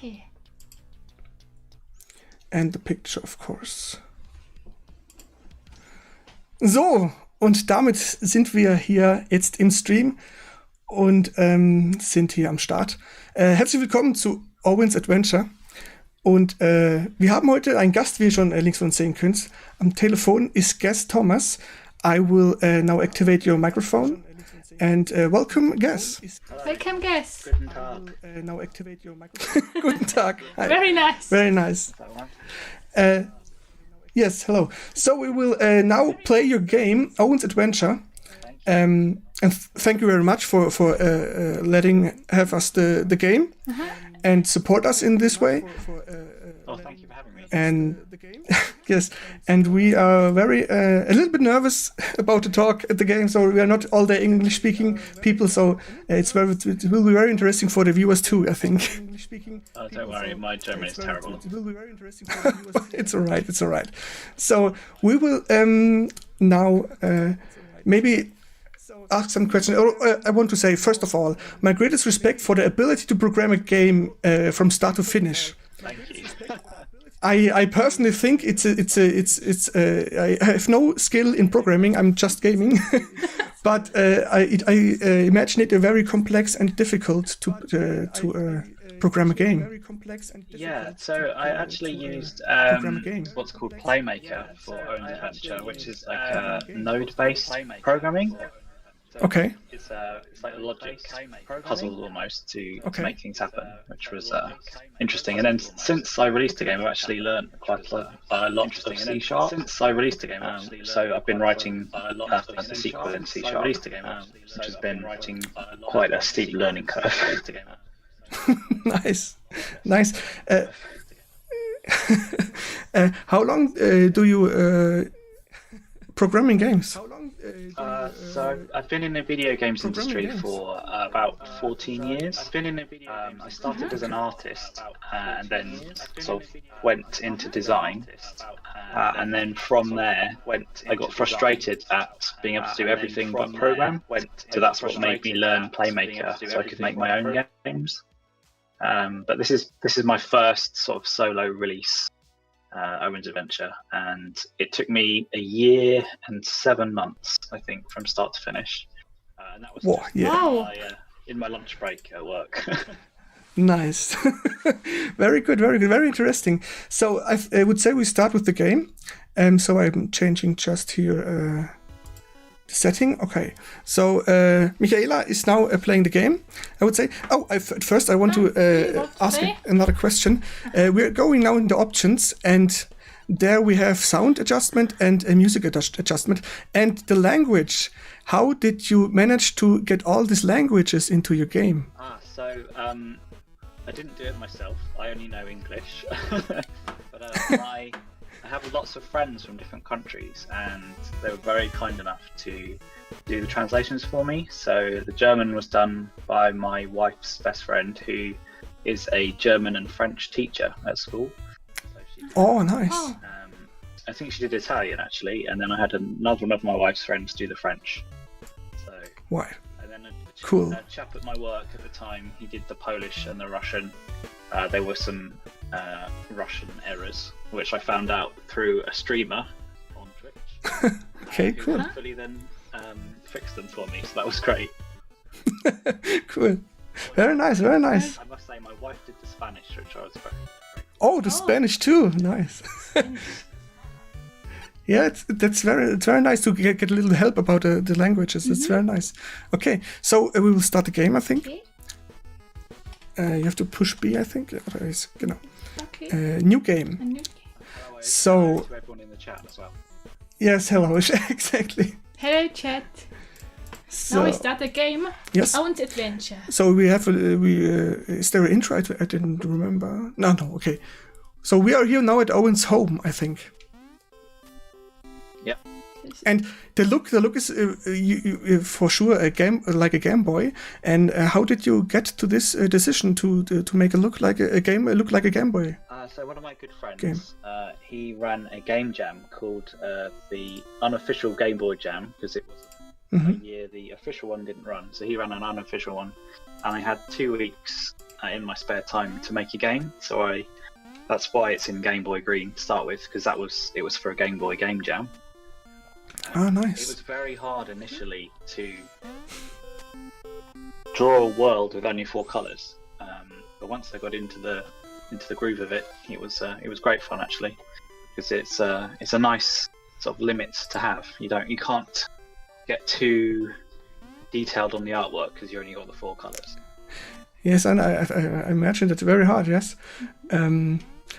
Okay. And the picture, of course. So, und damit sind wir hier jetzt im Stream und sind hier am Start. Herzlich willkommen zu Owyns Adventure. Und wir haben heute einen Gast, wie ihr schon links von uns sehen könnt. Am Telefon ist Gast Thomas. I will now activate your microphone. And welcome, Gast. Welcome, Gast. Guten Tag. Now activate your microphone. Guten Tag. Hi. Very nice. Very nice. Yes, hello. So we will now play your game, Owyns Adventure. And thank you very much for have us the game and support us in this way. Oh, thank you for having me. And yes, and we are very a little bit nervous about the talk at the game. So we are not all the English-speaking people. So it will be very interesting for the viewers too, I think. Oh, don't worry, my German is terrible. It will be very interesting for the viewers. It's all right. It's all right. So we will now maybe ask some questions. I want to say first of all, my greatest respect for the ability to program a game from start to finish. Thank you. I personally think it's I have no skill in programming. I'm just gaming, but I imagine it a very complex and difficult to program a game. Yeah, so I actually used what's called Playmaker for Owyns Adventure, which is like a node-based programming. Okay. It's like a logic puzzle almost to make things happen, which was interesting. And then since I released the game, I've actually learned quite a lot of C#. So I've been writing a sequel in C#, which has been quite a steep learning curve. Nice. How long do you programming games? So I've been in the video games industry for about 14 years. I started as an artist and then sort of went into design. And then from there, I got frustrated at being able to do everything but program. So that's what made me learn Playmaker, so I could make my own games. But this is my first sort of solo release. Owyns Adventure, and it took me a year and 7 months, I think, from start to finish. And that was Wow. in my lunch break at work. Nice. Very good, very interesting. So I would say we start with the game. So I'm changing just here the setting. Okay. So Michaela is now playing the game. I would say. At first I want to ask another question. We're going now in the options, and there we have sound adjustment and a music adjustment, and the language. How did you manage to get all these languages into your game? So I didn't do it myself. I only know English, but I have lots of friends from different countries, and they were very kind enough to do the translations for me. So the German was done by my wife's best friend, who is a German and French teacher at school. So nice. I think she did Italian actually, and then I had another one of my wife's friends do the French. So wow. And then Cool. a chap at my work at the time, he did the Polish and the Russian. There were some Russian errors, which I found out through a streamer on Twitch. Okay, cool. Hopefully then fixed them for me, so that was great. Cool. Very nice. I must say, my wife did the Spanish, which I was very Oh, the Spanish too. Nice. Yeah, it's very nice to get a little help about the languages. It's very nice. Okay, so we will start the game, I think. Okay. You have to push B, I think. Genau. Okay. New game. A new game. So to everyone in the chat as well. yes, hello. Exactly. Hello, chat. So, Now we start the game. yes. Owyns Adventure. So we have is there an intro? I didn't remember. No. Okay. So we are here now at Owyns' home, I think. Yep. And the look is you for sure a Game Boy. And how did you get to this decision to make it look like a Game Boy? So one of my good friends, he ran a game jam called the Unofficial Game Boy Jam, because it was a year the official one didn't run. So he ran an unofficial one, and I had 2 weeks in my spare time to make a game. So that's why it's in Game Boy Green to start with, because it was for a Game Boy Game Jam. Nice. It was very hard initially to draw a world with only 4 colours, but once I got into the groove of it, it was great fun actually, because it's a nice sort of limit to have. You can't get too detailed on the artwork because you only got the 4 colours. Yes, and I imagine that's very hard. Yes,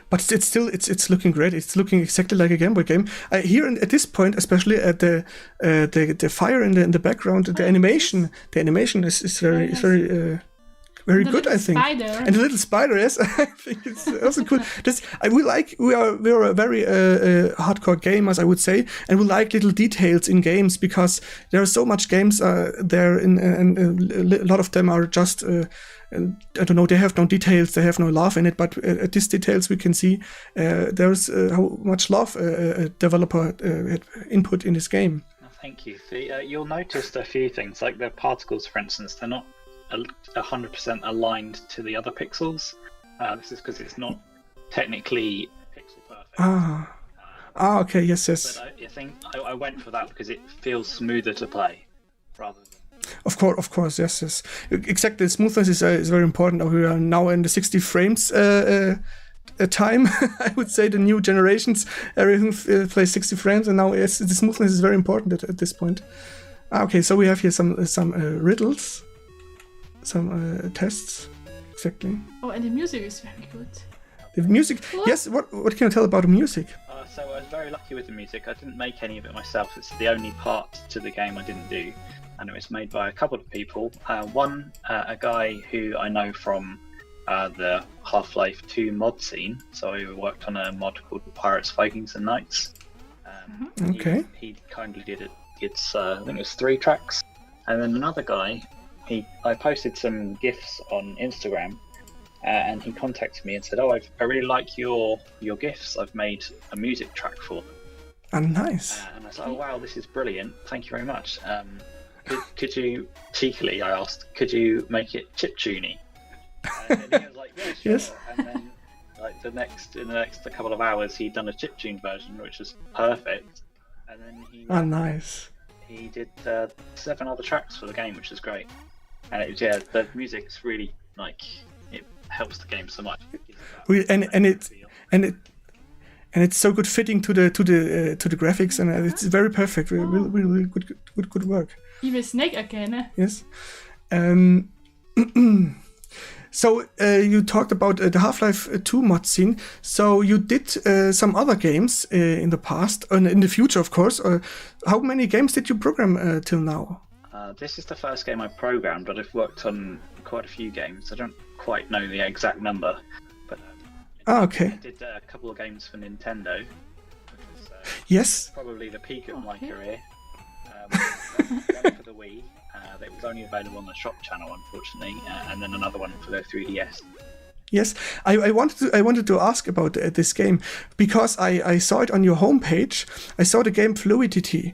but it's still looking great. It's looking exactly like a Game Boy game. Here at this point, especially at the fire in the background, the animation is very good, I think. Spider. And the little spider, yes, I think it's also cool. We are very hardcore gamers, I would say, and we like little details in games because there are so much games there, and a lot of them are just I don't know. They have no details. They have no love in it. But at these details, we can see there's how much love a developer had input in this game. Thank you. You'll notice a few things, like the particles, for instance. They're not 100% aligned to the other pixels. This is because it's not technically pixel perfect. Okay, yes. But I think I went for that because it feels smoother to play, rather than. Of course, yes. Exactly, smoothness is very important. We are now in the 60 frames time. I would say the new generations, everything plays 60 frames, and now the smoothness is very important at this point. Okay, so we have here some riddles. Some tests, exactly. Oh, and the music is very good. The music, what? Yes. What can you tell about the music? So I was very lucky with the music. I didn't make any of it myself. It's the only part to the game I didn't do, and it was made by a couple of people. One, a guy who I know from the Half-Life 2 mod scene. So he worked on a mod called Pirates, Vikings, and Knights. Okay. He kindly did it. It's I think it was 3 tracks, and then another guy. I posted some GIFs on Instagram, and he contacted me and said, "Oh, I really like your GIFs. I've made a music track for them." Nice. And I said, "Oh wow, this is brilliant. Thank you very much. Could you cheekily?" I asked, "Could you make it chiptune-y?" And he was like, "Yeah, sure." Yes. And then, like in the next couple of hours, he'd done a chiptune version, which was perfect. And then nice. He did 7 other tracks for the game, which is great. And the music's really it helps the game so much. And it's so good fitting to the graphics, and it's very perfect. Really good work. Even Snake again. Yes. So you talked about the Half-Life 2 mod scene. So you did some other games in the past, and in the future, of course. How many games did you program till now? This is the first game I programmed, but I've worked on quite a few games. I don't quite know the exact number, but okay. I did a couple of games for Nintendo, which was yes, probably the peak of my career. One for the Wii, that was only available on the shop channel, unfortunately, and then another one for the 3DS. Yes, I wanted to ask about this game because I saw it on your homepage. I saw the game Fluidity.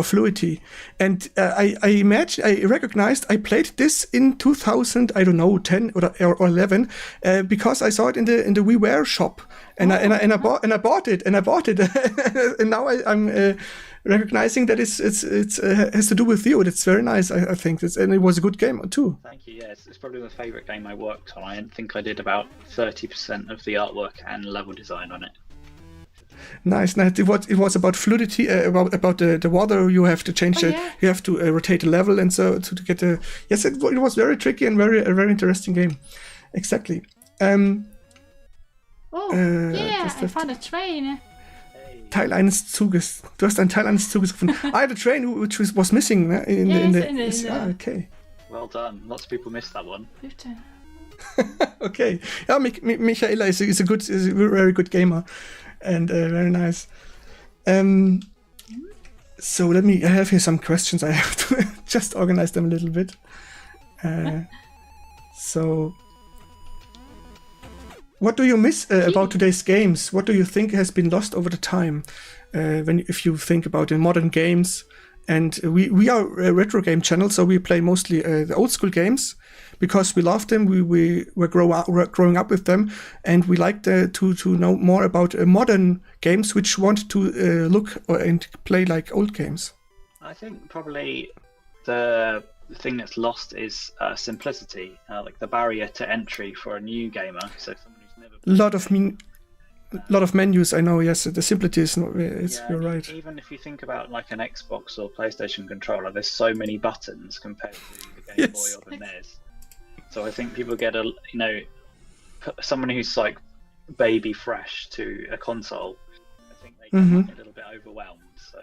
Fluidity, and I recognized I played this in 2000, I don't know, 10 or 11, because I saw it in the WiiWare shop, and I bought it, and now I'm recognizing that it has to do with you. It's very nice, I think, and it was a good game too. Thank you. Yes, it's probably my favorite game I worked on. I think I did about 30% of the artwork and level design on it. Nice. It was about fluidity, about the water. You have to change it. You have to rotate the level, and so to get the. Yes, it was very tricky and a very interesting game. Exactly. I found a train. Teil eines Zuges. Du hast ein Teil eines Zuges gefunden. The train which was missing in the. Okay. Well done. Lots of people missed that one. 15. Okay. Yeah, Michaela is a very good gamer. And very nice. So I have here some questions. I have to just organize them a little bit. So, what do you miss about today's games? What do you think has been lost over the time? If you think about the modern games, and we are a retro game channel, so we play mostly the old school games because we loved them. We were growing up with them, and we liked to know more about modern games which want to look and play like old games. I think probably the thing that's lost is simplicity, like the barrier to entry for a new gamer. So someone who's never played lot of menus. I know. Yes, the simplicity is. You're right. Even if you think about like an Xbox or PlayStation controller, there's so many buttons compared to the Game Boy or the NES. So I think people get someone who's like baby fresh to a console. I think they get a little bit overwhelmed. So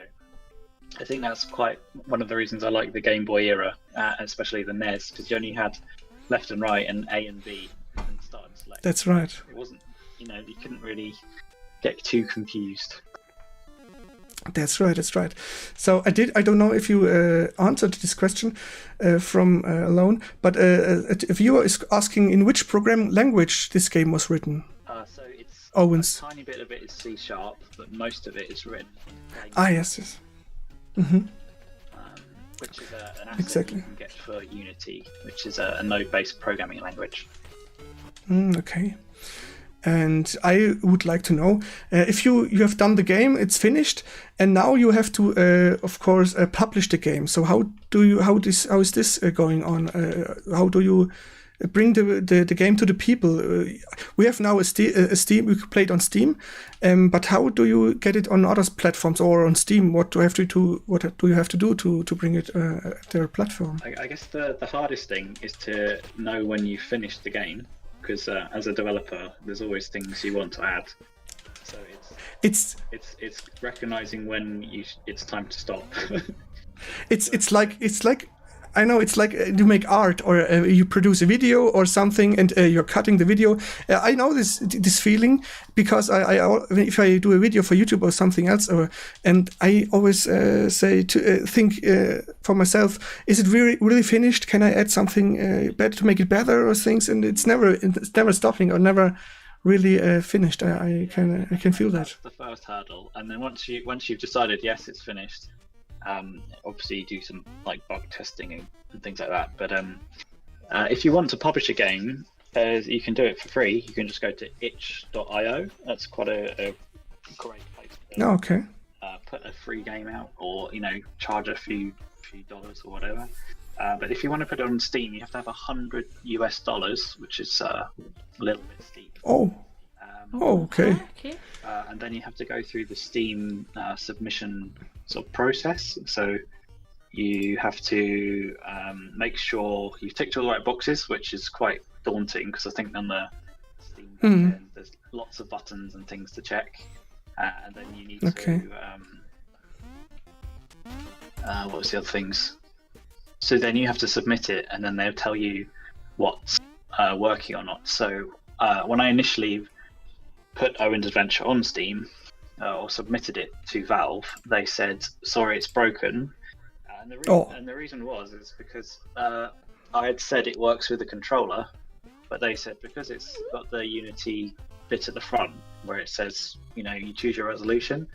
I think that's quite one of the reasons I like the Game Boy era, especially the NES, because you only had left and right and A and B and start and select. That's right. It wasn't, you couldn't really get too confused. That's right. So I don't know if you answered this question from alone, but a viewer is asking in which programming language this game was written. So it's Owyns. a tiny bit of it is C#, but most of it is written. Yes. Mm-hmm. Which is an asset you can get for Unity, which is a node-based programming language. Okay. And I would like to know if you have done the game, it's finished, and now you have to, of course, publish the game. So how is this going on? How do you bring the game to the people? We have now a Steam. We could play it on Steam, but how do you get it on other platforms or on Steam? What do you have to do to bring it at their platform? I guess the hardest thing is to know when you finish the game. Because as a developer, there's always things you want to add. So it's recognizing when it's time to stop. it's like I know it's like you make art or you produce a video or something and you're cutting the video. I know this feeling because if I do a video for YouTube or something else, and I always think for myself, is it really finished? Can I add something better to make it better or things? And it's never stopping or never really finished. I can feel that. That's the first hurdle, and then once you've decided yes, it's finished. Obviously you do some like bug testing and things like that, but if you want to publish a game, you can do it for free. You can just go to itch.io. That's quite a great place to put a free game out, or charge a few dollars or whatever. But if you want to put it on Steam, you have to have $100, which is a little bit steep. Okay. And then you have to go through the Steam submission sort of process. So you have to make sure you've ticked all the right boxes, which is quite daunting because I think on the Steam backend, there's lots of buttons and things to check. And then you need to what was the other things? So then you have to submit it, and then they'll tell you what's working or not. So when I initially put Owyns Adventure on Steam or submitted it to Valve, they said, sorry, it's broken. And the reason is because I had said it works with the controller, but they said because it's got the Unity bit at the front where it says, you choose your resolution,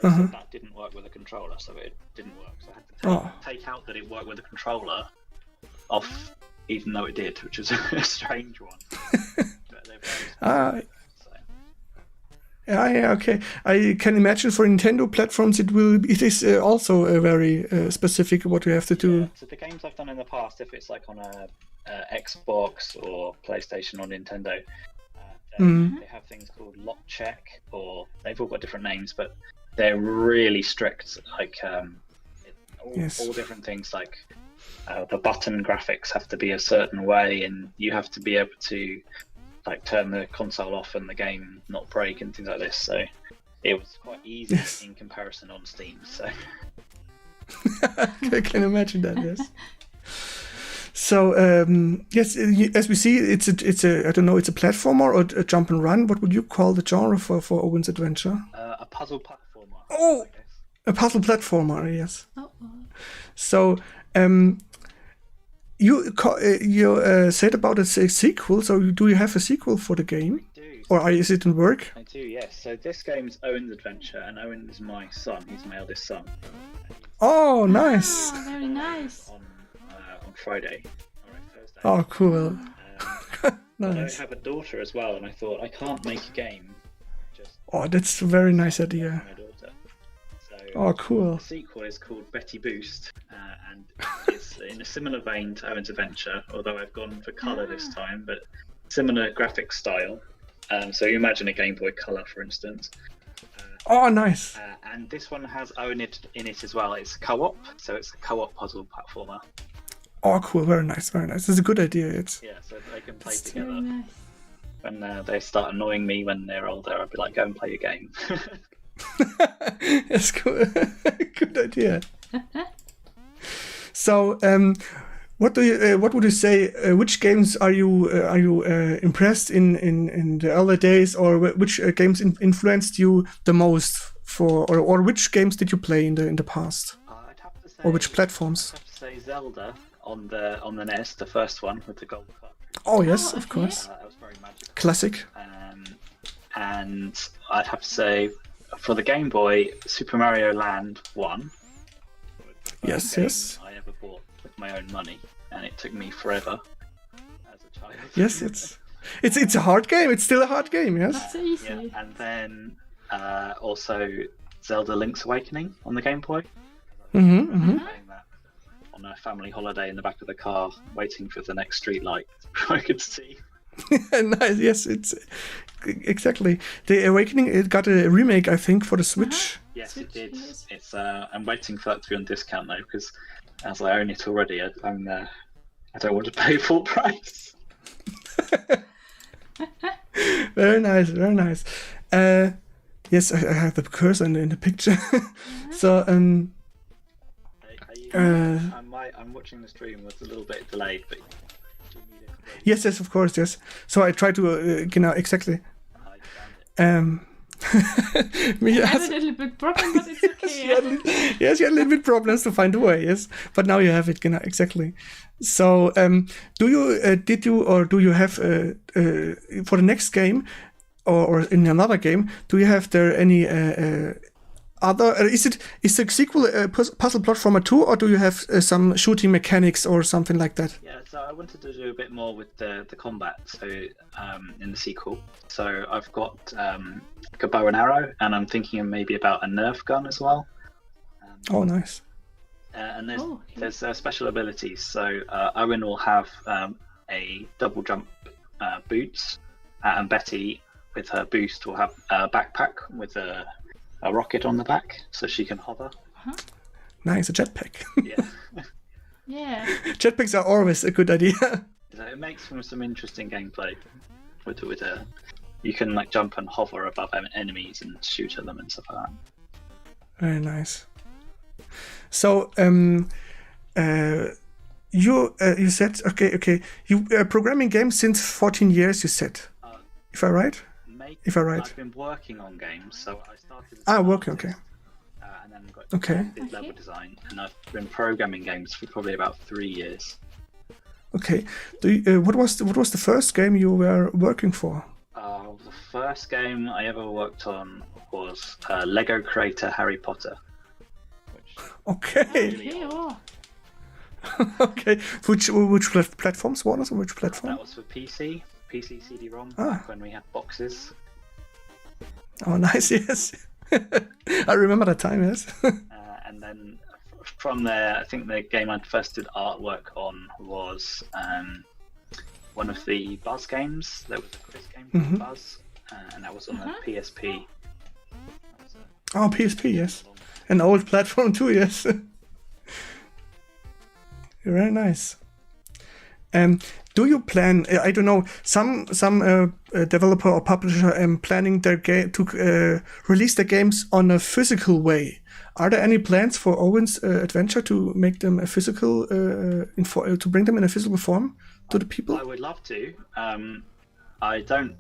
that didn't work with the controller, so it didn't work. So I had to take out that it worked with the controller off, even though it did, which was a strange one. But okay. I can imagine for Nintendo platforms it is also a very specific what you have to do. Yeah, so the games I've done in the past, if it's like on a Xbox or PlayStation or Nintendo, they have things called lock check, or they've all got different names, but they're really strict. Like all different things, like the button graphics have to be a certain way, and you have to be able to like turn the console off and the game not break and things like this. So it was quite easy in comparison on Steam. So I can imagine that. Yes. So yes, as we see, it's a I don't know, it's a platformer or a jump and run. What would you call the genre for Owyns Adventure? A puzzle platformer. Oh, a puzzle platformer. Yes. So you said about a sequel. So do you have a sequel for the game? I do. Or is it in work? I do, yes. So this game is Owyns Adventure, and Owen is my son. He's my eldest son. Oh, nice. Very nice. On Friday, or Thursday. Oh, cool. But Nice. I have a daughter as well, and I thought I can't make a game just Oh, that's a very nice idea. for my daughter. So Oh, cool. the sequel is called Betty Boost, and it's in a similar vein to Owen's Adventure, although I've gone for colour this time, but similar graphic style. So you imagine a Game Boy Color, for instance. Oh, nice. And this one has Owen in it as well. It's co-op, so it's a co-op puzzle platformer. Oh, cool. Very nice. Very nice. It's a good idea. It's Yeah, so they can play It's very together. nice. When they start annoying me when they're older, I'll be like, go and play your game. That's cool. Good idea. So, what would you say? Which games are you impressed in the early days, or which games influenced you the most? Or which games did you play in the past? I'd have to say, Or which platforms? I'd have to say Zelda on the NES, the first one with the gold cup. Oh yes, Oh, of okay. course. That was very magical. Classic. And I'd have to say, for the Game Boy, Super Mario Land 1. was the first Yes, game yes. I ever bought with my own money, and it took me forever as a child. Yes, it's a hard game. It's still a hard game. Yes. Not so easy. Yeah, and then also Zelda Link's Awakening on the Game Boy. Mm-hmm. Mm-hmm. Playing that on a family holiday in the back of the car, waiting for the next street light so I could see. Nice. Yes, it's exactly the Awakening. It got a remake, I think, for the Switch. Yes, it Switch, did. yes. It's I'm waiting for that to be on discount though, because as I own it already, I don't want to pay full price. Very nice. Very nice. Yes, I have the cursor in the picture. So I'm watching the stream with a little bit delayed, but do you need it? yes, of course, yes. So I try to exactly. I found it. Me, I have yes. a little bit problem, but it's okay. Yes, you had a little bit problems to find a way, yes, but now you have it, exactly. So, do you have for the next game, or in another game, do you have there any other? Is the sequel a puzzle platformer too, or do you have some shooting mechanics or something like that? Yeah, so I wanted to do a bit more with the combat. So in the sequel, so I've got like a bow and arrow, and I'm thinking maybe about a Nerf gun as well. Oh, nice. And Oh, okay. there's special abilities. So Owen will have a double jump boots, and Betty with her boost will have a backpack with a rocket on the back, so she can hover. Nice, a jetpack. Yeah. Yeah. Jetpacks are always a good idea. So it makes for some interesting gameplay. With you can like jump and hover above enemies and shoot at them and stuff like that. Very nice. So, you said okay. You programming games since 14 years. You said, if I'm right. If I'm right. I've been working on games, so I started. As an Working. artist, Okay. And then got Okay. did level design, and I've been programming games for probably about 3 years. Okay. What was the first game you were working for? The first game I ever worked on was Lego Creator Harry Potter. Which Okay. Okay, oh. Okay. Which platforms? What was which platform? that was for PC CD-ROM, Ah. back when we had boxes. Oh, nice. Yes. I remember that time. Yes. And then from there, I think the game I first did artwork on was one of the Buzz games. There was a quiz game called Buzz, and that was on the PSP. That was Oh, PSP. Yes. An old platform too. Yes. Very nice. Do you plan? I don't know. Some developer or publisher planning their game to release their games on a physical way. Are there any plans for Owyns Adventure to make them a physical, to bring them in a physical form to the people? I would love to. I don't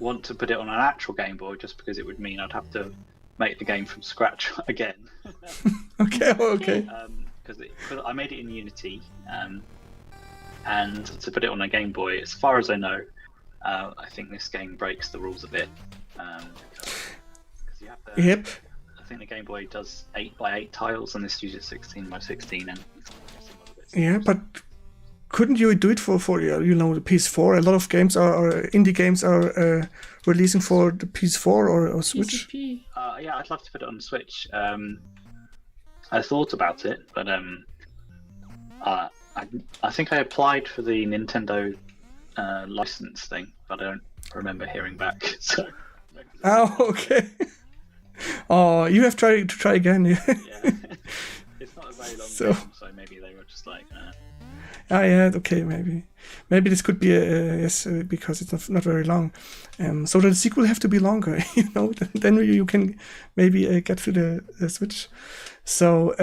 want to put it on an actual Game Boy just because it would mean I'd have to make the game from scratch again. Okay. Okay. Because I made it in Unity. And to put it on a Game Boy, as far as I know, I think this game breaks the rules a bit. Because you have to, Yep. I think the Game Boy does 8x8 tiles, and this uses 16x16, and some other bits. Yeah, but couldn't you do it for the PS4? A lot of games are indie games are releasing for the PS4 or Switch. PCP. Yeah, I'd love to put it on Switch. I thought about it, but I think I applied for the Nintendo license thing, but I don't remember hearing back. So. Oh, okay. Oh, you have to try again. Yeah, it's not a very long game, so maybe they were just like. Yeah, okay, maybe this could be yes, because it's not very long. So the sequel have to be longer, Then you can maybe get to the Switch. So,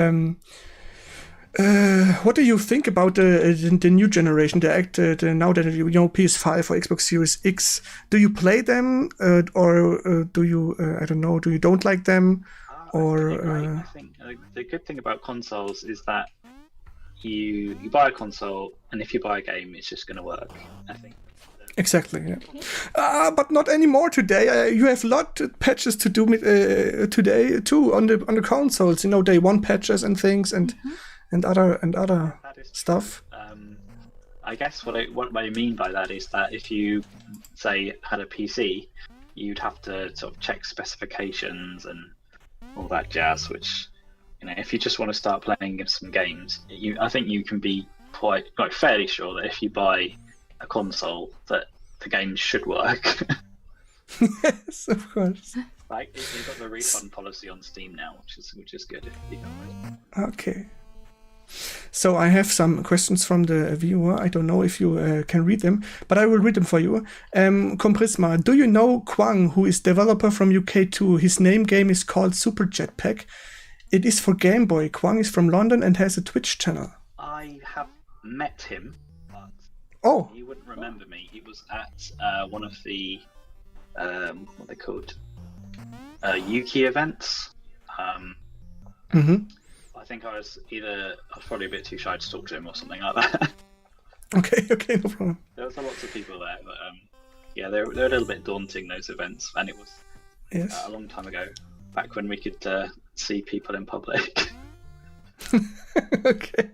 what do you think about the new generation? Now that PS5 or Xbox Series X, do you play them or do you I don't know? Do you don't like them? I think the good thing about consoles is that you buy a console, and if you buy a game, it's just going to work. I think. Exactly. Yeah. But not anymore today. You have a lot of patches to do today too on the consoles. Day one patches and things and other stuff. I guess what I mean by that is that if you say had a PC, you'd have to sort of check specifications and all that jazz. Which if you just want to start playing some games, I think you can be quite fairly sure that if you buy a console that the game should work. Yes, of course. You've got the refund policy on Steam now, which is good. Okay. So I have some questions from the viewer. I don't know if you can read them, but I will read them for you. Comprisma, do you know Kwang, who is developer from UK too? His name game is called Super Jetpack. It is for Game Boy. Kwang is from London and has a Twitch channel. I have met him. Oh. You wouldn't remember me. He was at one of the what are they called? Yuki events. I think I was probably a bit too shy to talk to him or something like that. Okay, no problem. There was lots of people there, but yeah, they're a little bit daunting, those events, and it was a long time ago, back when we could see people in public. Okay.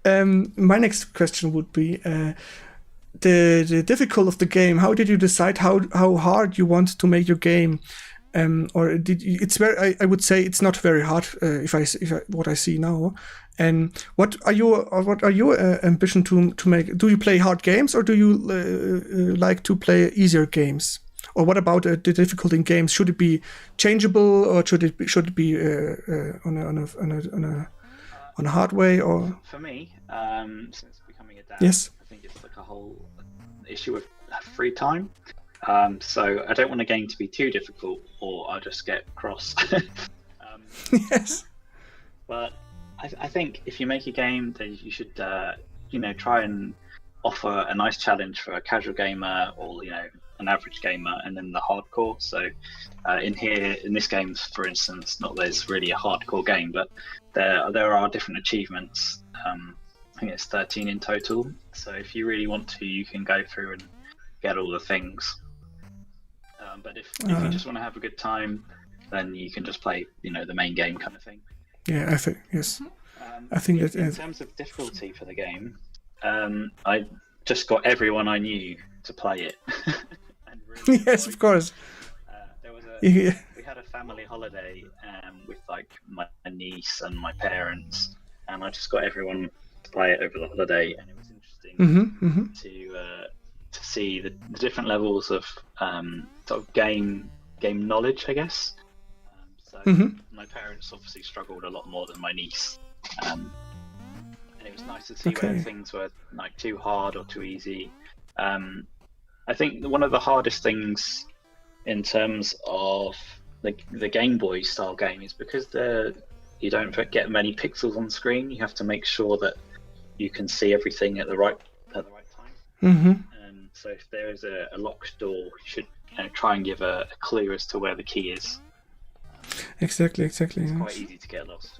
My next question would be the difficulty of the game. How did you decide how hard you want to make your game? Or did you, it's very? I would say it's not very hard. If I what I see now. And what are your ambition to make? Do you play hard games or do you like to play easier games? Or what about the difficulty in games? Should it be changeable or should it be on a hard way? Or for me, since becoming a dad, yes, I think it's like a whole issue of free time. So I don't want a game to be too difficult, or I'll just get cross. Yes. But I think if you make a game, then you should, try and offer a nice challenge for a casual gamer or an average gamer, and then the hardcore. So in this game, for instance, not there's really a hardcore game, but there are different achievements. I think it's 13 in total. So if you really want to, you can go through and get all the things. But if you just want to have a good time, then you can just play, the main game kind of thing. Yeah, I think yes. I think that in terms of difficulty for the game, I just got everyone I knew to play it. And really yes, of course. There was we had a family holiday with like my niece and my parents, and I just got everyone to play it over the holiday, and it was interesting to see the different levels of sort of game knowledge, I guess. My parents obviously struggled a lot more than my niece, and it was nice to see whether things were like too hard or too easy. I think one of the hardest things in terms of the Game Boy style game is because you don't get many pixels on screen. You have to make sure that you can see everything at the right time. So if there is a locked door, you should try and give a clue as to where the key is. Exactly. It's quite easy to get lost.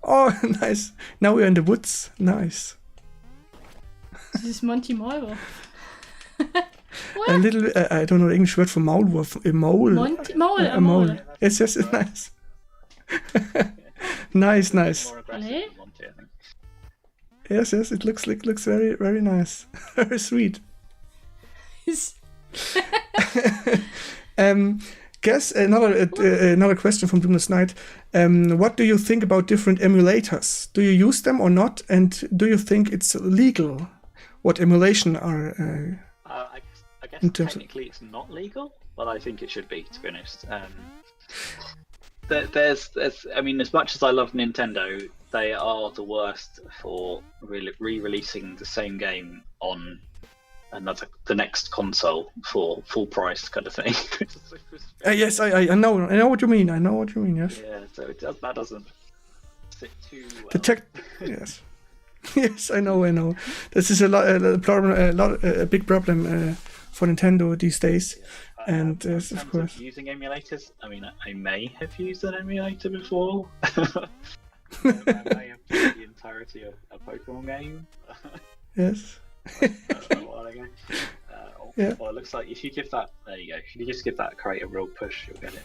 Oh, nice. Now we're in the woods. Nice. This is Monty Maulwurf. A little, I don't know the English word for Maulwurf. A mole. A mole. It's just nice. Nice. More aggressive than Monty, I think. Yes, it looks very, very nice. Very sweet. Guess another question from Doomless Knight. What do you think about different emulators? Do you use them or not? And do you think it's legal? What emulation are? I guess technically it's not legal, but I think it should be, to be honest. There's, I mean, as much as I love Nintendo, they are the worst for re-releasing the same game on the next console for full price kind of thing. Yes, I know what you mean. Yes. Yeah, so that doesn't sit too well. The tech, yes, yes, I know. This is a big problem for Nintendo these days. And of course, using emulators. I mean, I may have used an emulator before. I may have played the entirety of a Pokemon game. Yes. A while ago. Yeah. Well, it looks like if you give that, there you go. If you just give that crate a real push, you'll get it.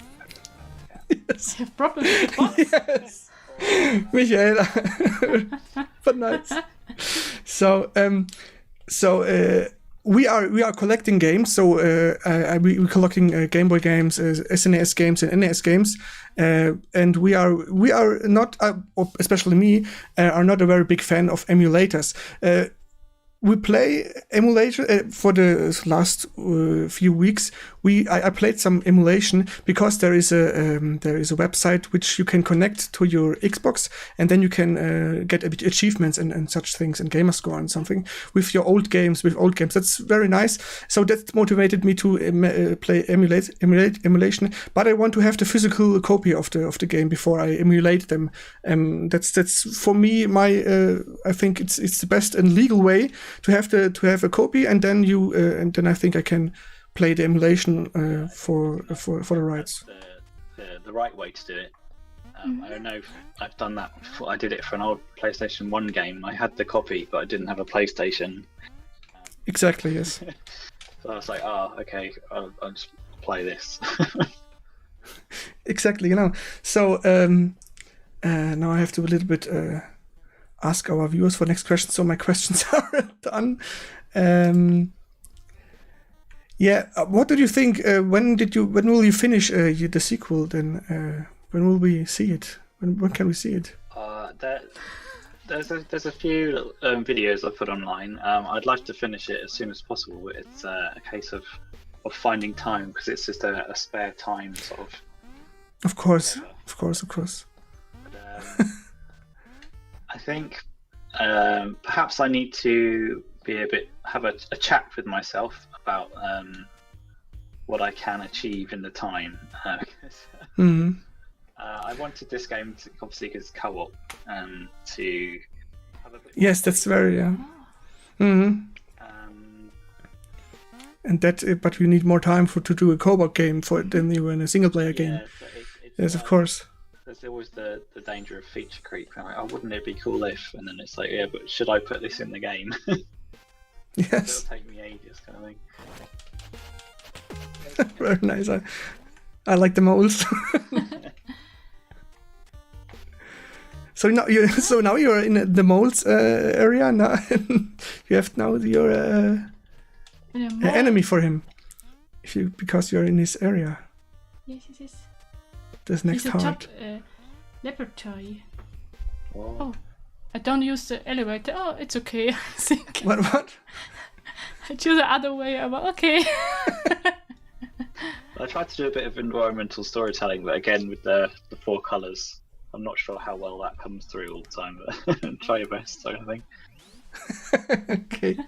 Yes. You have problems with bots? Yes. Michael, but nice. So we are collecting games. So we're collecting Game Boy games, SNES games, and NES games. And we are not, especially me, are not a very big fan of emulators. We play emulator for the last few weeks. I played some emulation because there is a website which you can connect to your Xbox, and then you can get achievements and such things and gamer score and something with your old games. That's very nice. So that motivated me to play emulation. But I want to have the physical copy of the game before I emulate them. That's for me I think it's the best and legal way to have a copy, and then I think I can play the emulation for the rights. The right way to do it. I don't know if I've done that before. I did it for an old PlayStation 1 game. I had the copy, but I didn't have a PlayStation. Exactly, yes. So I was like, okay, I'll just play this. Exactly, So now I have to a little bit ask our viewers for next questions. So my questions are done. What did you think? When will you finish the sequel? Then when will we see it? When can we see it? There's a few videos I put online. I'd like to finish it as soon as possible. It's a case of finding time, because it's just a spare time sort of. Of course. But, I think perhaps I need to have a chat with myself about what I can achieve in the time. I wanted this game to, obviously, because it's co-op, to have a bit. Yes, that's very and that, but we need more time to do a co-op game than you in a single-player game. Yes, of course. There's always the danger of feature creep. Like, wouldn't it be cool if? And then it's like, yeah, but should I put this in the game? Yes. It'll take me ages, kind of thing. Very nice. I like the moles. So now you're in the moles area. Now you have your enemy for him. Because you're in his area. Yes. This next He's a heart. top laboratory. Wow. Oh, I don't use the elevator. Oh, it's okay. I think. What? I choose the other way. I'm okay. I tried to do a bit of environmental storytelling, but again with the 4 colours, I'm not sure how well that comes through all the time. But try your best, sort of thing. Okay.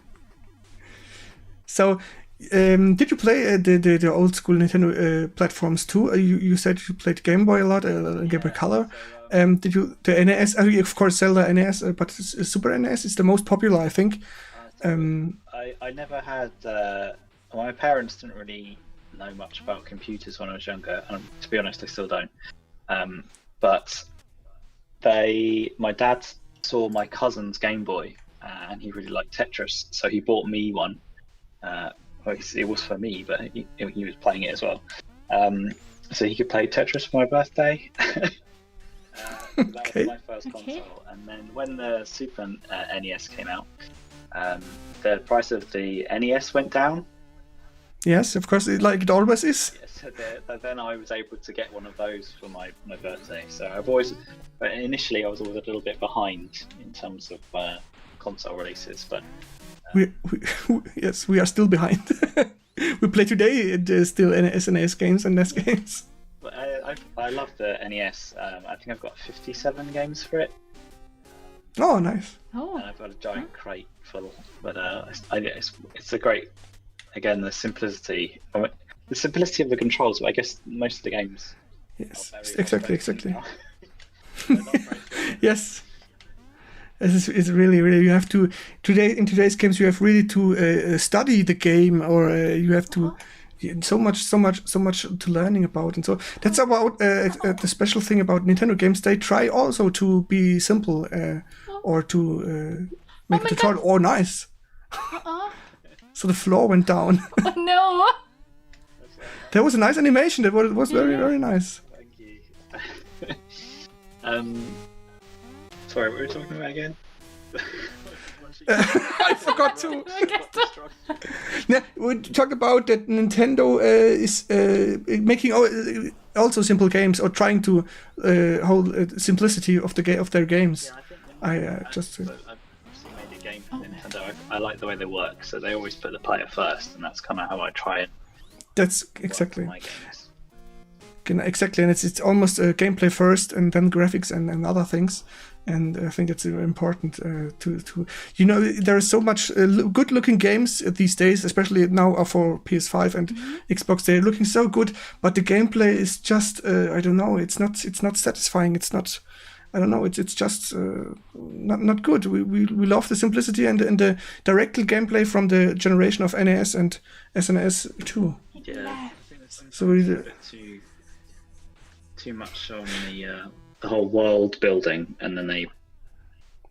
So, did you play the old school Nintendo platforms too? You said you played Game Boy a lot, Game Boy Color. Did you the NES? Of course, Zelda NES, but Super NES is the most popular, I think. I never had. My parents didn't really know much about computers when I was younger, and to be honest, I still don't. But my dad saw my cousin's Game Boy, and he really liked Tetris, so he bought me one. It was for me, but he was playing it as well. So he could play Tetris for my birthday. That Okay. was my first Okay. console, and then when the Super NES came out, the price of the NES went down. Yes, of course, like it always is. So then I was able to get one of those for my birthday. So I've always, but initially I was always a little bit behind in terms of console releases. But Yes, we are still behind. We play today still SNES games and NES games. but I love the NES. I think I've got 57 games for it, Oh, nice. Oh. and I've got a giant crate full. But it's a great, again, the simplicity. The simplicity of the controls, but I guess most of the games. Yes, are very exactly. now. They're not very good. Yes. It's really, you have to in today's games you have really to study the game, or you have to so much to learning about, and so that's about the special thing about Nintendo games. They try also to be simple, or to make a tutorial. Oh, nice! Uh-uh. So the floor went down. Oh no. There was a nice animation. That was very nice. Thank you. Sorry, what were we talking about again? I forgot to. Okay. Yeah, we talked about that Nintendo is making also simple games, or trying to hold simplicity of their games. Yeah, I just I've obviously made a game for Nintendo. I like the way they work, so they always put the player first, and that's kind of how I try and that's work exactly my games. exactly, and it's almost gameplay first, and then graphics and other things. And I think it's important to there are so much good looking games these days, especially now for PS5 and Xbox. They're looking so good, but the gameplay is just I don't know. It's not satisfying. It's not. I don't know. It's just not good. We love the simplicity and the direct gameplay from the generation of NES and SNES too. Yeah, I think there's So we, a bit too much on the whole world building, and then they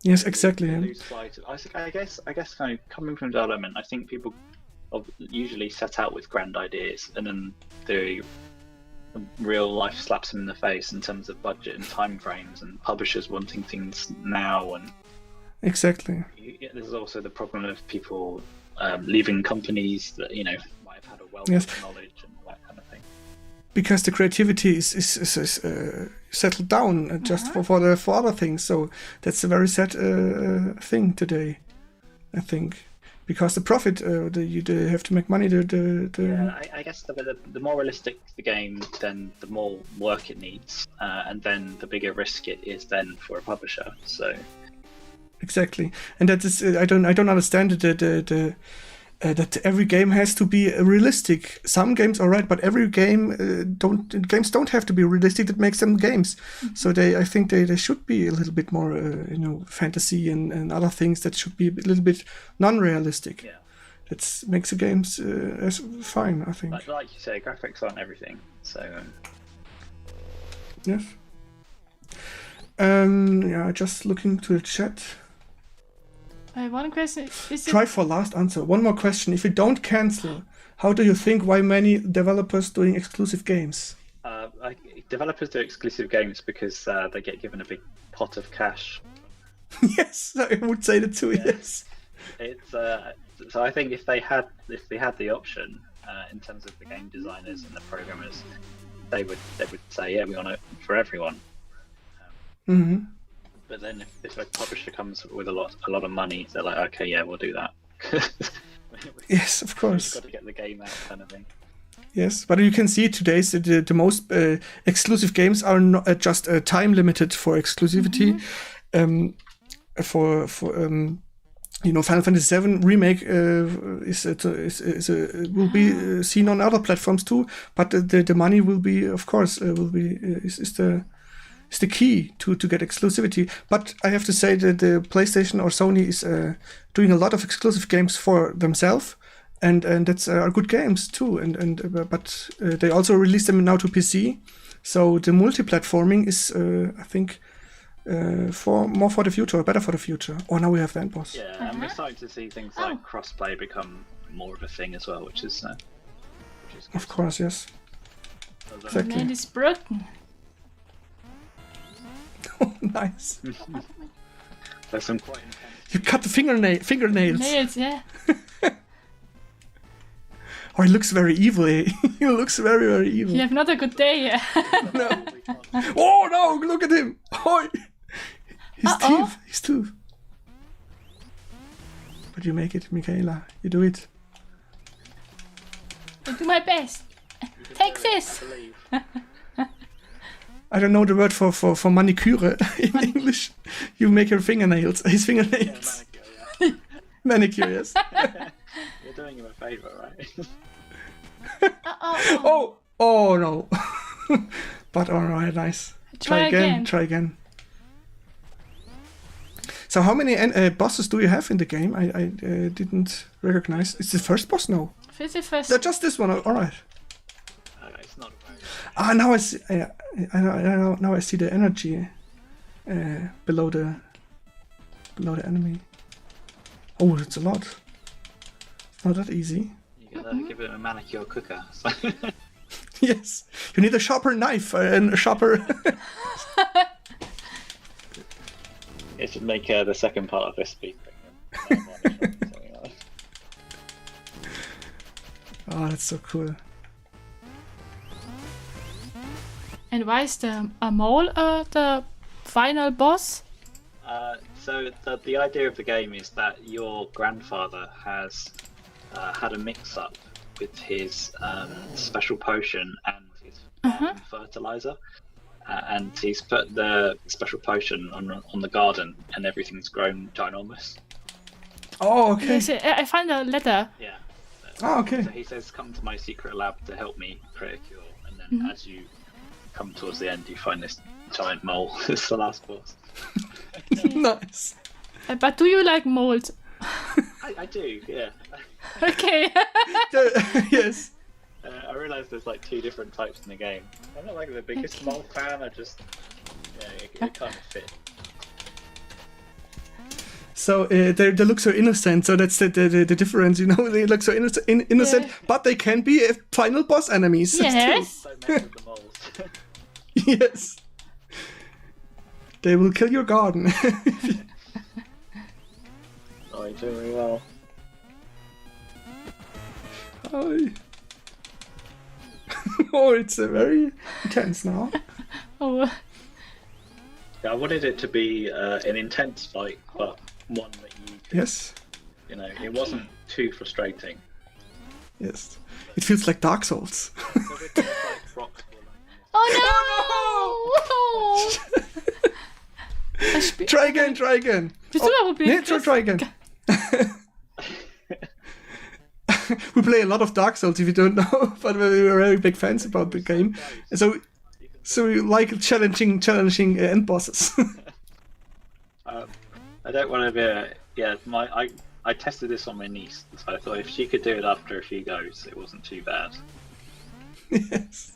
yes, exactly. lose sight of. I guess kind of coming from development, I think people usually set out with grand ideas, and then the real life slaps them in the face in terms of budget and time frames, and publishers wanting things now. And Exactly. there's also the problem of people leaving companies that might have had a wealth Yes. of knowledge and that kind of thing. Because the creativity is settled down just for other things. So that's a very sad thing today, I think. Because the profit, you have to make money. Yeah, I guess the more realistic the game, then the more work it needs, and then the bigger risk it is then for a publisher. So Exactly, and that is I don't understand that every game has to be realistic. Some games are right, but every game games don't have to be realistic. That makes them games. So I think they should be a little bit more fantasy and other things that should be a little bit non-realistic. yeah, That makes the games as fine, I think. but like you say, graphics aren't everything. So Yes. Just looking to the chat. One question. Is Try it... for last answer. One more question. If you don't cancel, how do you think why many developers doing exclusive games? developers do exclusive games because they get given a big pot of cash. Yes, I would say that too. Yeah. Yes. It's so I think if they had the option in terms of the game designers and the programmers, they would say, yeah, we want it for everyone. Hmm. But then if a publisher comes with a lot of money, they're like, okay, yeah, we'll do that. Yes, of We've course. got to get the game out, kind of thing. Yes, but you can see today the most exclusive games are not just time limited for exclusivity. For Final Fantasy VII remake will be seen on other platforms too. But the money will be, of course, is the key to get exclusivity. But I have to say that the PlayStation or Sony is doing a lot of exclusive games for themselves. And that's are good games too, but they also release them now to PC, so the multi-platforming is I think more for the future, better for the future. Oh, now we have the end boss. Yeah, and we're starting to see things like crossplay become more of a thing as well, which is good. Of course, yes. Although- Exactly. Man is broken. Nice. There's some quite intense. You cut the fingernails. Nails, yeah. Oh, he looks very evil. He looks very, very evil. You have not a good day, yeah. No. Oh no! Look at him. Oh, his tooth. But you make it, Michaela. You do it. I do my best. Take this. I don't know the word for manicure in English. You make your fingernails. His fingernails. Yeah, Manicure, yes. You're doing him a favour, right? Oh no. But alright, nice. Try again. Try again. So how many bosses do you have in the game? I didn't recognize. It's the first boss now. This is first. Yeah, just this one. Alright. It's not very. Now I see. Now I see the energy below the enemy. Oh, that's a lot. It's not that easy. You gotta give it a manicure cooker. So. Yes, you need a sharper knife and a sharper. It should make the second part of this be. Oh, that's so cool. And why is the mole the final boss? So the idea of the game is that your grandfather has had a mix-up with his special potion and his fertilizer, and he's put the special potion on the garden, and everything's grown ginormous. Oh, okay. Yes, I find a letter. Yeah. Oh, okay. So he says, "Come to my secret lab to help me create a cure," and then as you come towards the end, you find this giant mole. It's the last boss. Nice. But do you like mold? I do, yeah. Okay. Yes. I realise there's like two different types in the game. I'm not like the biggest mole fan. I just, it kind of fit. So they look so innocent. So that's the difference, you know. They look so innocent, Yeah. but they can be final boss enemies. Yes. So many of the moles. Yes. They will kill your garden. Oh, you're doing really well. Oh, it's very intense now. Oh. Yeah, I wanted it to be an intense fight, but one that Yes. it wasn't too frustrating. Yes. It feels like Dark Souls. Oh no! Try again. Try again. We play a lot of Dark Souls, if you don't know, but we're very big fans about the game. So we like challenging end bosses. I don't want to be I tested this on my niece, so I thought if she could do it after a few goes, it wasn't too bad. Yes.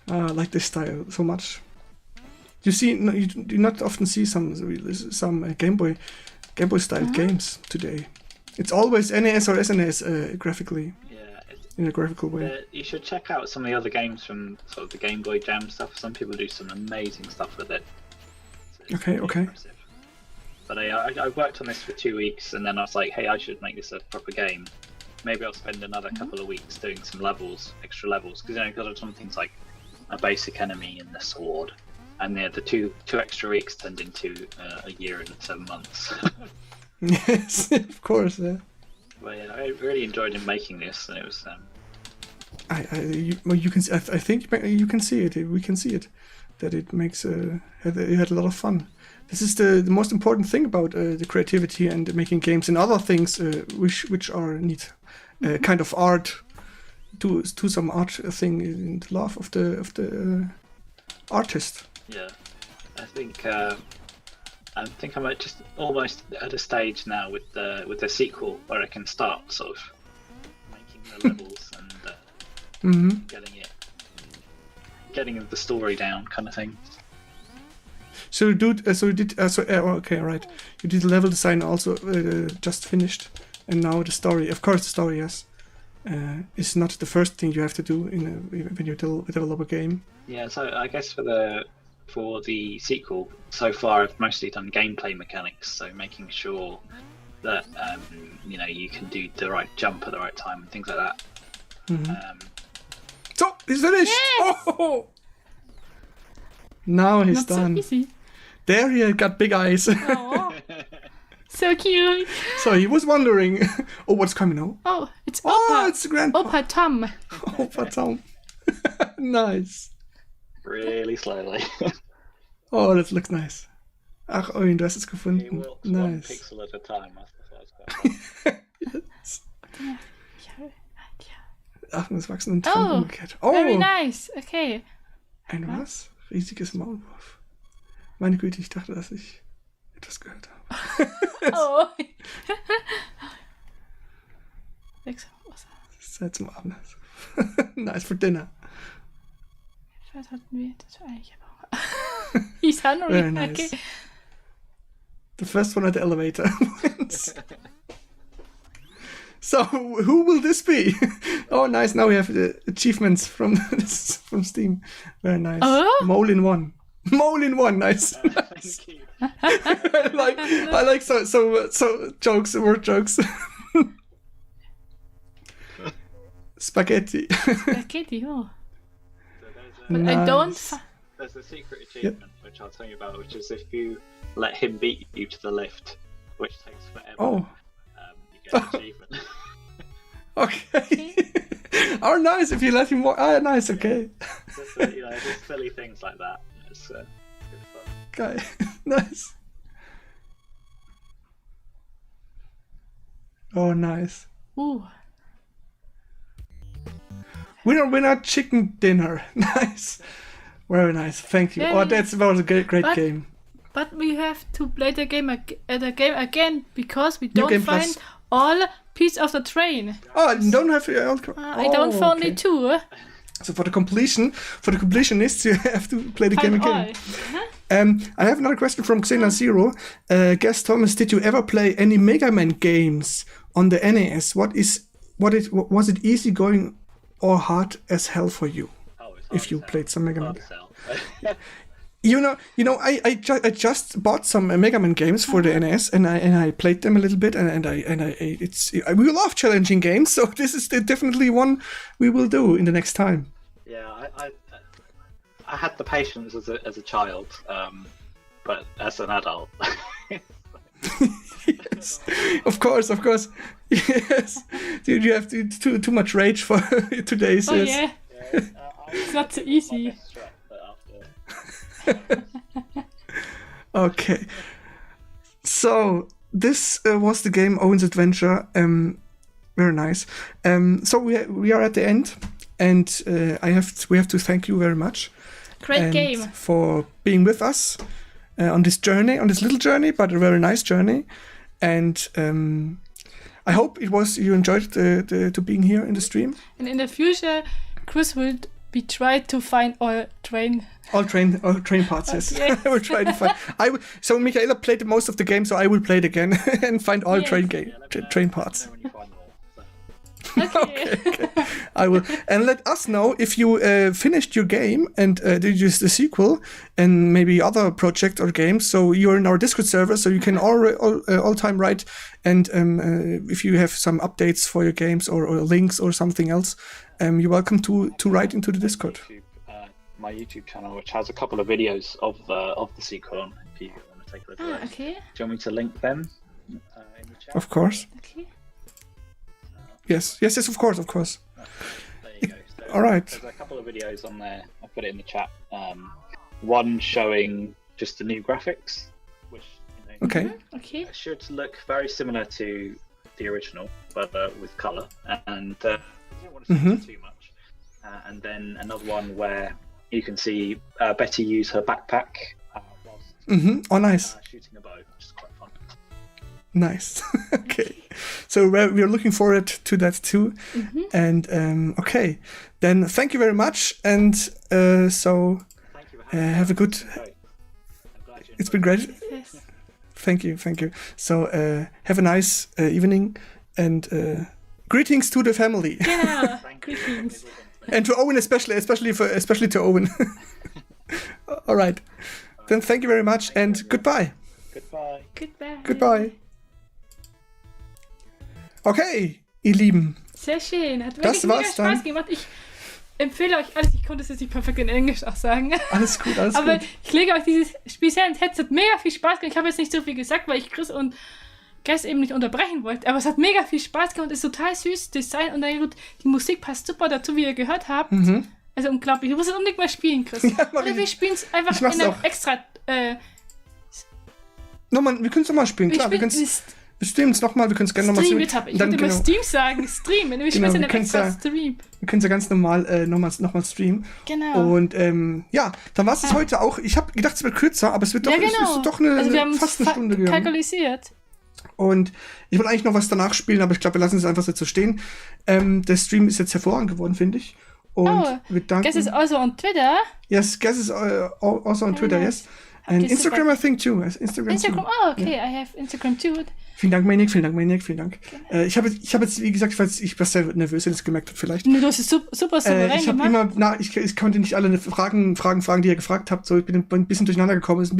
I like this style so much. You do not often see some Game Boy style games today. It's always NES or SNES graphically. Yeah, in a graphical way. You should check out some of the other games from sort of the Game Boy Jam stuff. Some people do some amazing stuff with it. Okay. Impressive. But I worked on this for 2 weeks, and then I was like, hey, I should make this a proper game. Maybe I'll spend another couple of weeks doing some extra levels, because because of some things like a basic enemy and the sword, and the two extra weeks turned into a year and 7 months. Yes, of course. Yeah. But yeah, I really enjoyed making this, and it was. You can. I think you can see it. We can see it. That it makes. You had a lot of fun. This is the most important thing about the creativity and making games and other things which are neat. Kind of art. Do some art thing in the love of the artist. Yeah, I think I'm just almost at a stage now with the sequel where I can start sort of making the levels and getting the story down, kind of thing. So okay, right. You did the level design also just finished, and now the story. Of course, the story, yes. is not the first thing you have to do when you develop a game. Yeah, so I guess for the sequel, so far I've mostly done gameplay mechanics, so making sure that you can do the right jump at the right time and things like that. So he's finished. Yes! Oh! Now he's Not done. so easy. There he got big eyes. Oh, so cute. So he was wondering, what's coming now? Oh, it's Oh, Opa. it's Grandpa. Opa Tom. Opa Tom. Nice. Really slowly. Oh, that looks nice. Ach, Owen, du hast es He gefunden. walks one Nice. pixel at a time. That's quite fun. Yes. Yeah. Ach, das Wachsen und Oh, umgekehrt. Oh, very nice. Okay. ein was? Riesiges Maulwurf. Meine Güte, ich dachte, dass ich etwas gehört habe. Oh. Wechselwasser. Das ist Zeit zum Abendessen. Nice for dinner. Was hatten wir? Das war eigentlich aber. He's hungry. Very nice. Okay. The first one at the elevator. So, who will this be? Oh, nice. Now we have the achievements from Steam. Very nice. Oh? Mole in one. Mole in one. Nice. Thank you. I like so jokes, word jokes. Spaghetti. Spaghetti, oh. So But I don't. there's a secret achievement which I'll tell you about, which is if you let him beat you to the lift, which takes forever. Oh. You get an achievement. Okay. Oh, nice. If you let him walk. Ah, nice. Okay. Just silly things like that. It's good fun. Okay. Nice. Oh, nice. Ooh. Winner chicken dinner. Nice. Very nice. Thank you. Oh, that was a great game. But we have to play the game again because we New don't Game find Plus. all piece of the train. Oh, you don't have. I don't find okay. it too. So for the completionists, you have to play the game Find again. all. I have another question from Xena Zero. Guest Thomas, did you ever play any Mega Man games on the NES? Was it easy going or hard as hell for you? Oh, it's hard If you as hell. played some Mega Man. Hard as hell. I just bought some Mega Man games for the NES, and I played them a little bit, we love challenging games, so this is definitely one we will do in the next time. Yeah, I had the patience as a child, but as an adult. Yes, of course. Yes, you have too much rage for today's. Oh Yes. yeah. It's not so easy. Okay, so this was the game Owen's Adventure. Very nice. So we are at the end, and we have to thank you very much. Great game. For being with us on this little journey, but a very nice journey. And I hope you enjoyed to being here in the stream. And in the future, Chris will be try to find all train. All train parts, yes. Yes. I will try to find. So Michaela played most of the game, so I will play it again and find all Yes. train parts. When you find them all, so. Okay. I will, and let us know if you finished your game and did use the sequel and maybe other project or games. So you're in our Discord server, so you can all time write. And if you have some updates for your games or links or something else, you're welcome to write into the Discord. My YouTube channel, which has a couple of videos of the sequel on, if you want to take a look at those. Okay. Do you want me to link them in the chat? Of course. Okay. Yes, of course. There you go. So All right. There's a couple of videos on there. I put it in the chat. One showing just the new graphics, which Okay. Okay. should look very similar to the original, but with color. And I don't want to say too much. And then another one where you can see Betty use her backpack whilst Oh, nice. shooting a bow, which is quite fun. Nice. Okay. So we're looking forward to that too. And okay, then thank you very much. And so Thank you for have a good. I'm glad you It's been great. Yes. Thank you. So have a nice evening, and Greetings to the family. Genau, greetings. And to Owen especially to Owen. All right. Then thank you very much and goodbye. Goodbye. Okay, ihr Lieben. Sehr schön. Hat Das wirklich mega war's Spaß dann. gemacht. Ich empfehle euch alles. Ich konnte es jetzt nicht perfekt in Englisch auch sagen. Alles gut. Aber ich lege euch dieses Spiel sehr ins Herz. Es hat mega viel Spaß gemacht. Ich habe jetzt nicht so viel gesagt, weil ich Chris und Gast eben nicht unterbrechen wollte. Aber es hat mega viel Spaß gemacht. Es ist total süß Design und dann gut, die Musik passt super dazu, wie ihr gehört habt. Also unglaublich. Du musst es unbedingt mal spielen, Chris. Ja, Oder wir spielen es einfach Ich mach's in einem auch. extra... Nochmal, wir können es nochmal spielen, klar. Wir streamen es nochmal, wir können es gerne nochmal Stream streamen. mit habe. Ich wollte immer Stream sagen. Stream. Wir spielen es in einem extra Stream. Wir können es ja ganz normal nochmal streamen. Genau. Und ja, dann war es das heute auch. Ich habe gedacht, es wird kürzer, aber es wird doch, Ja, genau. es ist doch eine, also wir haben fast eine Stunde gegangen. kalkulisiert. Und ich wollte eigentlich noch was danach spielen, aber ich glaube, wir lassen es einfach so stehen. Der Stream ist jetzt hervorragend geworden, finde ich. Und wir danken... Guess is also on Twitter. Yes, Guess is also on Twitter, nice. yes. And Instagram, I think, too. Instagram too. Oh, okay, Yeah. I have Instagram too. Vielen Dank, Maniac, vielen Dank. Genau. Ich habe jetzt, wie gesagt, ich war sehr nervös, wenn ihr es gemerkt habt, vielleicht. Nee, du hast es super souverän ich habe gemacht. ich konnte nicht alle Fragen, die ihr gefragt habt, so ich bin ein bisschen durcheinander gekommen, war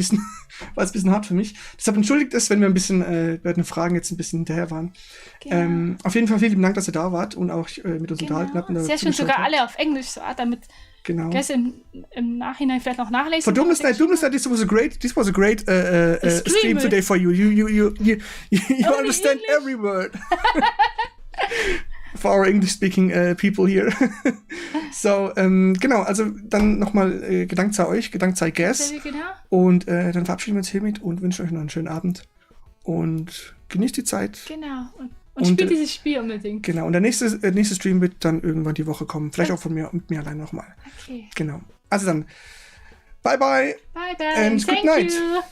ein bisschen hart für mich. Deshalb entschuldigt es, wenn wir ein bisschen bei den Fragen jetzt ein bisschen hinterher waren. Genau. Auf jeden Fall vielen lieben Dank, dass ihr da wart und auch mit uns unterhalten habt. Sehr schön, sogar alle auf Englisch, so damit Guess im Nachhinein vielleicht noch nachlesen. For Dumbness Night, this was a great stream today for you. You understand English. every word. For our English-speaking people here. So, genau, also dann nochmal Gedank sei euch, Gedank sei Gas. Genau. Und dann verabschieden wir uns hiermit und wünschen euch noch einen schönen Abend. Und genießt die Zeit. Genau. Und spielt dieses Spiel unbedingt. Genau, und der nächste Stream wird dann irgendwann die Woche kommen. Vielleicht auch von mir und mir allein nochmal. Okay. Genau. Also dann, bye bye. Bye bye. And good night. You.